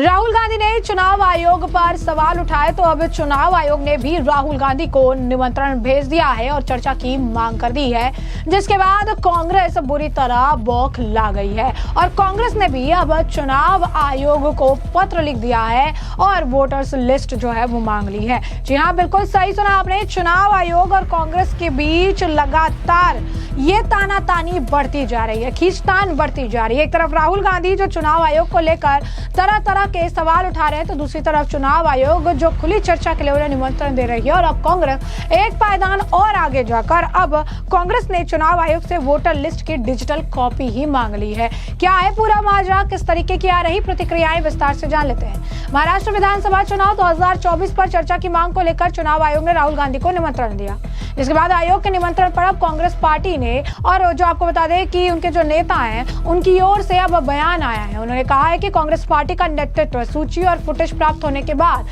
राहुल गांधी ने चुनाव आयोग पर सवाल उठाए तो अब चुनाव आयोग ने भी राहुल गांधी को निमंत्रण भेज दिया है और चर्चा की मांग कर दी है, जिसके बाद कांग्रेस बुरी तरह बौखला गई है और कांग्रेस ने भी अब चुनाव आयोग को पत्र लिख दिया है और वोटर्स लिस्ट जो है वो मांग ली है। जी हाँ, बिल्कुल सही सुना आपने। चुनाव आयोग और कांग्रेस के बीच लगातार ये तानातानी बढ़ती जा रही है, खींचतान बढ़ती जा रही है। एक तरफ राहुल गांधी जो चुनाव आयोग को लेकर तरह तरह के सवाल उठा रहे हैं, तो दूसरी तरफ चुनाव आयोग जो खुली चर्चा के लिए उन्हें निमंत्रण दे रही है। और अब कांग्रेस एक पायदान और आगे जाकर अब कांग्रेस ने चुनाव आयोग से वोटर लिस्ट की डिजिटल कॉपी ही मांग ली है। क्या है पूरा माजरा, किस तरीके की आ रही प्रतिक्रियाएं, विस्तार से जान लेते हैं। महाराष्ट्र विधानसभा चुनाव 2024 पर चर्चा की मांग को लेकर चुनाव आयोग ने राहुल गांधी को निमंत्रण दिया, जिसके बाद आयोग के निमंत्रण पर अब कांग्रेस पार्टी ने, और जो आपको बता दें कि उनके जो नेता हैं उनकी ओर से अब बयान आया है। उन्होंने कहा है कि कांग्रेस पार्टी का नेतृत्व सूची और फुटेज प्राप्त होने के बाद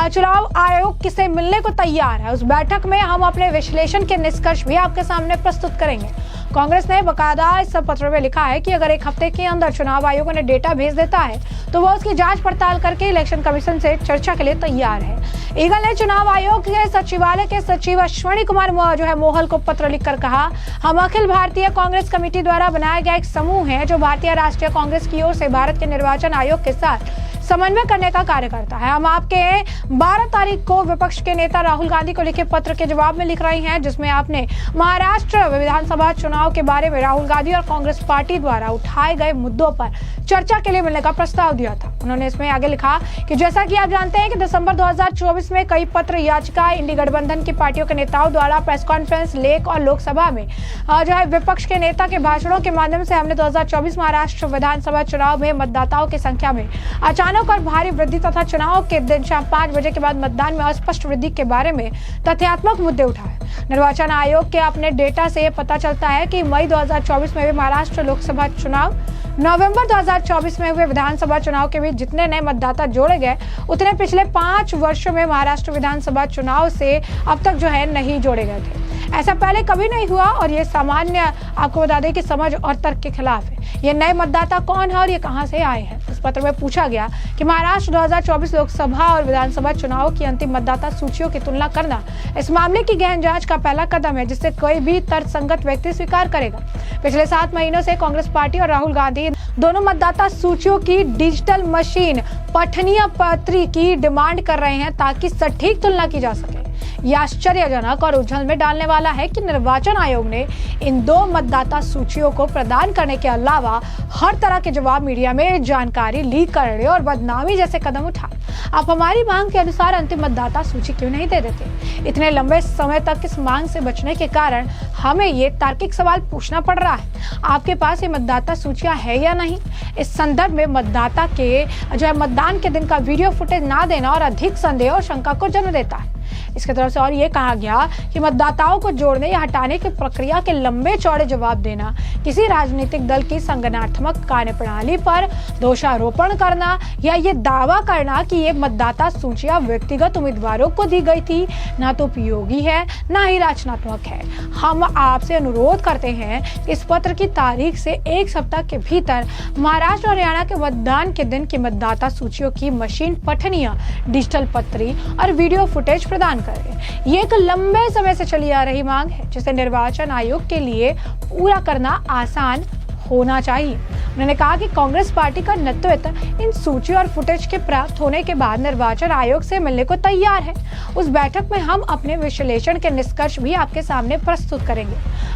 चुनाव आयोग किसे मिलने को तैयार है। उस बैठक में हम अपने विश्लेषण के निष्कर्ष भी आपके सामने प्रस्तुत करेंगे। कांग्रेस ने बकायदा इस पत्र में लिखा है कि अगर एक हफ्ते के अंदर चुनाव आयोग उन्हें डेटा भेज देता है तो वो उसकी जांच पड़ताल करके इलेक्शन कमीशन से चर्चा के लिए तैयार है। ईगल ने चुनाव आयोग के सचिवालय के सचिव अश्विनी कुमार जो है मोहल को पत्र लिखकर कहा, हम अखिल भारतीय कांग्रेस कमेटी द्वारा बनाया गया एक समूह है जो भारतीय राष्ट्रीय कांग्रेस की ओर से भारत के निर्वाचन आयोग के साथ समन्वय करने का कार्य करता है। हम आपके 12 तारीख को विपक्ष के नेता राहुल गांधी को लिखे पत्र के जवाब में लिख रहे हैं, जिसमें आपने महाराष्ट्र विधानसभा चुनाव के बारे में राहुल गांधी और कांग्रेस पार्टी द्वारा उठाए गए मुद्दों पर चर्चा के लिए मिलने का प्रस्ताव दिया था। उन्होंने इसमें आगे लिखा कि जैसा कि आप जानते हैं कि दिसंबर 2024 में कई पत्र याचिका इंडी गठबंधन की पार्टियों के नेताओं द्वारा प्रेस कॉन्फ्रेंस, लेख और लोकसभा में जो है विपक्ष के नेता के भाषणों के माध्यम से हमने 2024 महाराष्ट्र विधानसभा चुनाव में मतदाताओं की संख्या में अचानक और भारी वृद्धि तथा चुनाव के दिन शाम 5 बजे के बाद मतदान में अस्पष्ट वृद्धि के बारे में तथ्यात्मक मुद्दे उठाए। निर्वाचन आयोग के अपने डेटा से ये पता चलता है कि मई 2024 में हुए महाराष्ट्र लोकसभा चुनाव, नवंबर 2024 में हुए विधानसभा चुनाव के बीच जितने नए मतदाता जोड़े गए उतने पिछले 5 वर्षों में महाराष्ट्र विधानसभा चुनाव से अब तक जो है नहीं जोड़े गए थे। ऐसा पहले कभी नहीं हुआ और ये सामान्य आपको बता दें कि समझ और तर्क के खिलाफ है। ये नए मतदाता कौन है और ये कहां से आए हैं। इस पत्र में पूछा गया कि महाराष्ट्र 2024 लोकसभा और विधानसभा चुनाव की अंतिम मतदाता सूचियों की तुलना करना इस मामले की गहन जांच का पहला कदम है, जिससे कोई भी तर्कसंगत व्यक्ति स्वीकार करेगा। पिछले 7 महीनों से कांग्रेस पार्टी और राहुल गांधी दोनों मतदाता सूचियों की डिजिटल मशीन पठनीय पत्री की डिमांड कर रहे हैं ताकि सटीक तुलना की जा सके। यह आश्चर्यजनक और उलझन में डालने वाला है कि निर्वाचन आयोग ने इन 2 मतदाता सूचियों को प्रदान करने के अलावा हर तरह के जवाब मीडिया में जानकारी लीक करने और बदनामी जैसे कदम उठाए। आप हमारी मांग के अनुसार अंतिम मतदाता सूची क्यों नहीं दे देते? इतने लंबे समय तक इस मांग से बचने के कारण हमें ये तार्किक सवाल पूछना पड़ रहा है, आपके पास ये मतदाता सूचियां है या नहीं? इस संदर्भ में मतदाता के जो है मतदान के दिन का वीडियो फुटेज ना देना और अधिक संदेह और शंका को जन्म देता है। इसके तरफ से और ये कहा गया कि मतदाताओं को जोड़ने या हटाने की प्रक्रिया के लंबे चौड़े जवाब देना, किसी राजनीतिक दल की संगठनात्मक कार्यप्रणाली पर दोषारोपण करना या ये दावा करना कि ये मतदाता सूचियां व्यक्तिगत उम्मीदवारों को दी गई थी, ना तो उपयोगी है ना ही रचनात्मक है। हम आपसे अनुरोध करते हैं कि इस पत्र की तारीख से 1 सप्ताह के भीतर महाराष्ट्र और हरियाणा के मतदान के दिन की मतदाता सूचियों की मशीन पठनीय डिजिटल पत्री और वीडियो फुटेज प्रदान करें। ये एक लंबे समय से चली आ रही मांग है, जिसे निर्वाचन आयोग के लिए पूरा करना आसान होना चाहिए। उन्होंने कहा कि कांग्रेस पार्टी का नेतृत्व इन सूची और फुटेज के प्राप्त होने के बाद निर्वाचन आयोग से मिलने को तैयार है। उस बैठक में हम अपने विश्लेषण के निष्कर्ष भी आपके सामने प्रस्तुत करेंगे।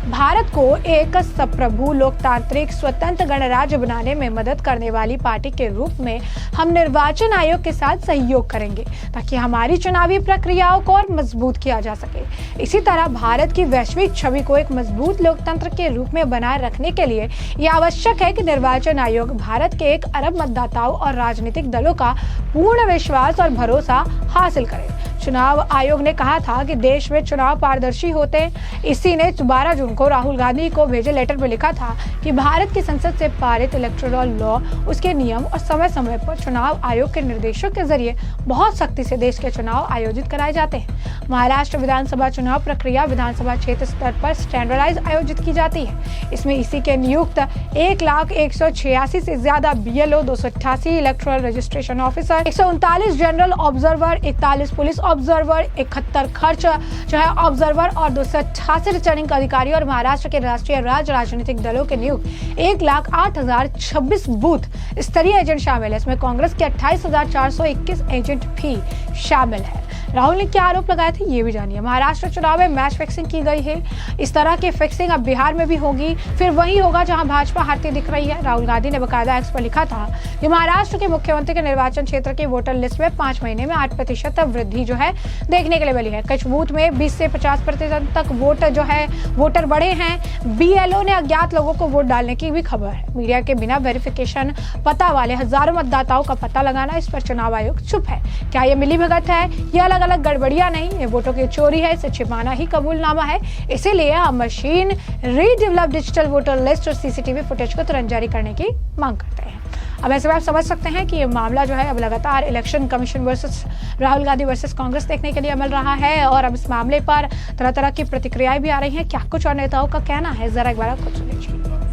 भारत को एक संप्रभु, लोकतांत्रिक, स्वतंत्र गणराज्य बनाने में मदद करने वाली पार्टी के रूप में हम निर्वाचन आयोग के साथ सहयोग करेंगे ताकि हमारी चुनावी प्रक्रियाओं को और मजबूत किया जा सके। इसी तरह भारत की वैश्विक छवि को एक मजबूत लोकतंत्र के रूप में बनाए रखने के लिए यह आवश्यक है कि निर्वाचन आयोग भारत के 1 अरब मतदाताओं और राजनीतिक दलों का पूर्ण विश्वास और भरोसा हासिल करे। चुनाव आयोग ने कहा था कि देश में चुनाव पारदर्शी होते हैं। इसी ने 12 जून को राहुल गांधी को भेजे लेटर में लिखा था कि भारत की संसद से पारित इलेक्टोरल लॉ, उसके नियम और समय समय पर चुनाव आयोग के निर्देशों के जरिए बहुत सख्ती से देश के चुनाव आयोजित कराए जाते हैं। महाराष्ट्र विधानसभा चुनाव प्रक्रिया विधानसभा क्षेत्र स्तर पर स्टैंडर्डाइज आयोजित की जाती है। इसमें इसी के नियुक्त 1,186 से ज्यादा BLO, 288 electoral registration officer, 139 general observer, 41 police observer, 71 खर्च जो है ऑब्जर्वर और 288 रिटर्निंग अधिकारी और महाराष्ट्र के राष्ट्रीय राज्य राजनीतिक दलों के नियुक्त 1,08,026 बूथ स्तरीय एजेंट शामिल है। इसमें कांग्रेस के 28,421 एजेंट भी शामिल है। राहुल ने क्या आरोप लगाए थे, ये भी जानिए। महाराष्ट्र चुनाव में मैच फिक्सिंग की गई है। इस तरह की फिक्सिंग अब बिहार में भी होगी, फिर वही होगा जहां भाजपा हारती दिख रही है। राहुल गांधी ने बकायदा एक्स पर लिखा था कि महाराष्ट्र के मुख्यमंत्री के निर्वाचन क्षेत्र की वोटर लिस्ट में 5 महीने में 8% वृद्धि जो है देखने के लिए मिली है। कुछ बूथ में 20 से 50% तक वोट जो है वोटर बढ़े हैं। BLO ने अज्ञात लोगों को वोट डालने की भी खबर है। मीडिया के बिना वेरिफिकेशन पता वाले हजारों मतदाताओं का पता लगाना, इस पर चुनाव आयोग चुप है। क्या ये मिलीभगत है? ये अलग अलग गड़बड़ियां नहीं, ये वोटों की चोरी है। इसे छिपाना ही कबूलनामा है। इसीलिए हम machine redevelop digital voter list और CCTV फुटेज को तुरंत जारी करने की मांग करते हैं। अब ऐसे में आप समझ सकते हैं कि ये मामला जो है अब लगातार election commission versus Rahul Gandhi versus Congress देखने के लिए मिल रहा है और अब इस मामले पर तरह तरह की प्रतिक्रियाएं भी आ रही हैं। क्या कुछ और नेताओं का कहना है, जरा एक बार खुद सुनिए।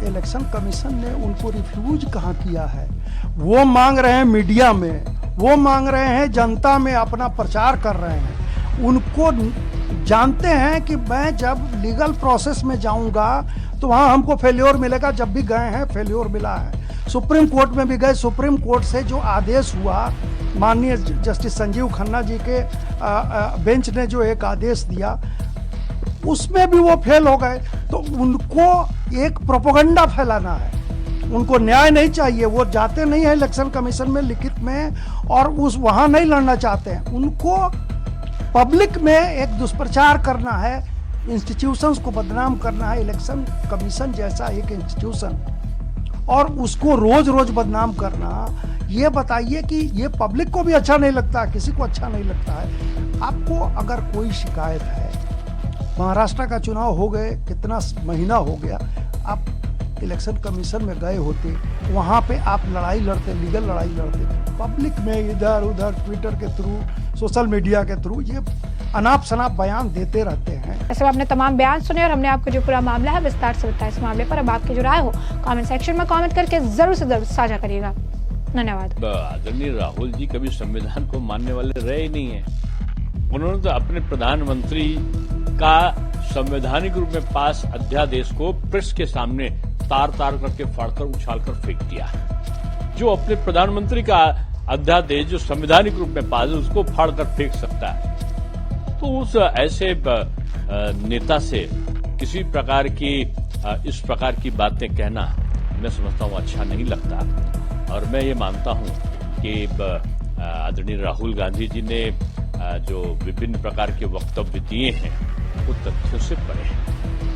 इलेक्शन कमीशन ने उनको रिफ्यूज कहाँ किया है? वो मांग रहे हैं मीडिया में, वो मांग रहे हैं जनता में, अपना प्रचार कर रहे हैं। उनको जानते हैं कि मैं जब लीगल प्रोसेस में जाऊंगा तो वहां हमको फेल्योर मिलेगा। जब भी गए हैं फेल्योर मिला है। सुप्रीम कोर्ट में भी गए, सुप्रीम कोर्ट से जो आदेश हुआ, माननीय जस्टिस संजीव खन्ना जी के बेंच ने जो एक आदेश दिया, उसमें भी वो फेल हो गए। तो उनको एक प्रोपेगेंडा फैलाना है, उनको न्याय नहीं चाहिए। वो जाते नहीं है इलेक्शन कमीशन में लिखित में और उस वहां नहीं लड़ना चाहते हैं। उनको पब्लिक में एक दुष्प्रचार करना है, इंस्टीट्यूशंस को बदनाम करना है। इलेक्शन कमीशन जैसा एक इंस्टीट्यूशन और उसको रोज रोज बदनाम करना, ये बताइए कि ये पब्लिक को भी अच्छा नहीं लगता, किसी को अच्छा नहीं लगता है। आपको अगर कोई शिकायत है, महाराष्ट्र का चुनाव हो गए, कितना महीना हो गया, आप इलेक्शन कमीशन में गए होते, वहाँ पे आप लड़ाई लड़ते, लीगल लड़ाई लड़ते। पब्लिक में इधर उधर ट्विटर के थ्रू, सोशल मीडिया के थ्रू ये अनाप शनाप बयान देते रहते हैं। ऐसे आपने तमाम बयान सुने और हमने आपको जो पूरा मामला है विस्तार से बताया। इस मामले पर अब आपकी जो राय हो कमेंट सेक्शन में कमेंट करके जरूर से जरूर साझा करिएगा। धन्यवाद। आदरणीय राहुल जी कभी संविधान को मानने वाले रहे ही नहीं है। उन्होंने तो अपने प्रधानमंत्री का संवैधानिक रूप में पास अध्यादेश को प्रेस के सामने तार तार करके फाड़कर उछालकर फेंक दिया। जो अपने प्रधानमंत्री का अध्यादेश जो संवैधानिक रूप में पास है उसको फाड़कर फेंक सकता है, तो उस ऐसे नेता से किसी प्रकार की इस प्रकार की बातें कहना मैं समझता हूं अच्छा नहीं लगता। और मैं ये मानता हूं कि आदरणीय राहुल गांधी जी ने जो विभिन्न प्रकार के वक्तव्य दिए हैं वो तथ्यों से परे हैं।